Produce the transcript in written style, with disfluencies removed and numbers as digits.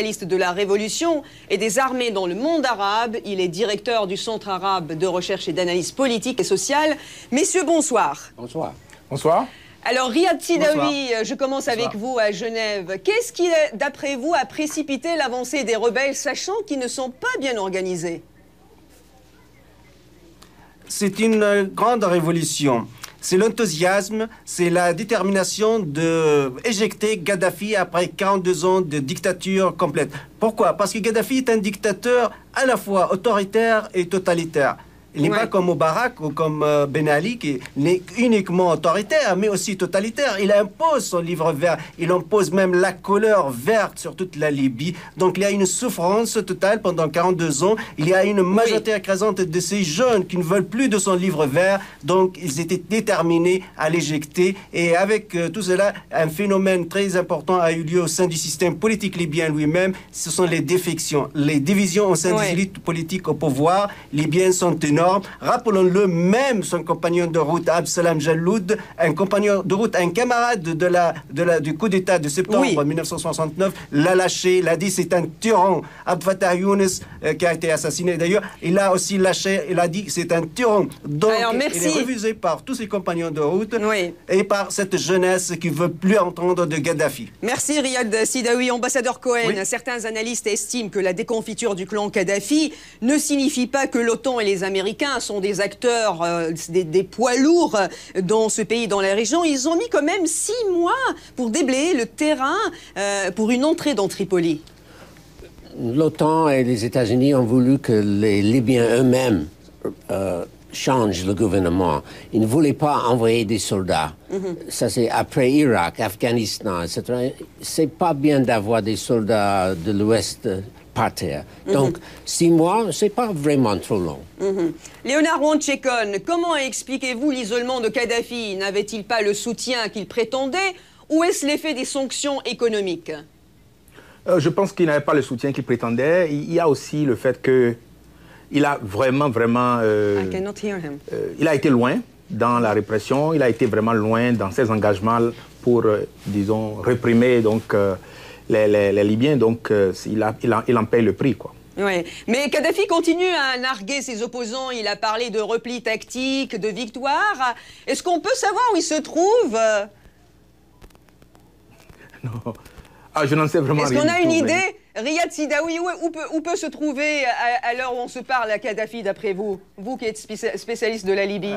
Spécialiste de la révolution et des armées dans le monde arabe. Il est directeur du Centre arabe de recherche et d'analyse politique et sociale. Messieurs, bonsoir. Bonsoir. Bonsoir. Alors, Riyad Sidaoui, je commence avec vous à Genève. Qu'est-ce qui, d'après vous, a précipité l'avancée des rebelles, sachant qu'ils ne sont pas bien organisés? C'est une grande révolution. C'est l'enthousiasme, c'est la détermination d'éjecter Kadhafi après 42 ans de dictature complète. Pourquoi? Parce que Kadhafi est un dictateur à la fois autoritaire et totalitaire. Il n'est pas comme Moubarak ou comme Ben Ali, qui n'est uniquement autoritaire, mais aussi totalitaire. Il impose son livre vert. Il impose même la couleur verte sur toute la Libye. Donc il y a une souffrance totale pendant 42 ans. Il y a une majorité écrasante de ces jeunes qui ne veulent plus de son livre vert. Donc ils étaient déterminés à l'éjecter. Et avec tout cela, un phénomène très important a eu lieu au sein du système politique libyen lui-même. Ce sont les défections, les divisions au sein des élites politiques au pouvoir. Les Libyens sont énormes. Rappelons-le, même son compagnon de route, Absalam Jalloud, un compagnon de route, un camarade du coup d'État de septembre 1969, l'a lâché, l'a dit c'est un tyran. Abd Fattah Younes, qui a été assassiné d'ailleurs, il a aussi lâché, il a dit c'est un tyran. Donc, il est refusé par tous ses compagnons de route et par cette jeunesse qui ne veut plus entendre de Kadhafi. Merci Riyad Sidaoui. Ambassadeur Cohen, certains analystes estiment que la déconfiture du clan Kadhafi ne signifie pas que l'OTAN et les Américains sont des acteurs, des poids lourds dans ce pays, dans la région. Ils ont mis quand même 6 mois pour déblayer le terrain pour une entrée dans Tripoli. L'OTAN et les États-Unis ont voulu que les Libyens eux-mêmes changent le gouvernement. Ils ne voulaient pas envoyer des soldats. Ça, c'est après Irak, Afghanistan, etc. C'est pas bien d'avoir des soldats de l'Ouest par terre. Donc, 6 mois, c'est pas vraiment trop long. Léonard Wantchekon, comment expliquez-vous l'isolement de Kadhafi? N'avait-il pas le soutien qu'il prétendait ou est-ce l'effet des sanctions économiques? Je pense qu'il n'avait pas le soutien qu'il prétendait. Il y a aussi le fait qu'il a vraiment I cannot hear him. Il a été loin dans la répression, il a été vraiment loin dans ses engagements pour, disons, réprimer donc, les Libyens, donc il en paye le prix, quoi. Oui, mais Kadhafi continue à narguer ses opposants. Il a parlé de repli tactique, de victoire. Est-ce qu'on peut savoir où il se trouve? Non, je n'en sais vraiment rien. Est-ce qu'on a une idée, Riyad Sidaoui, où peut se trouver à l'heure où on se parle à Kadhafi, d'après vous? Vous qui êtes spécialiste de la Libye.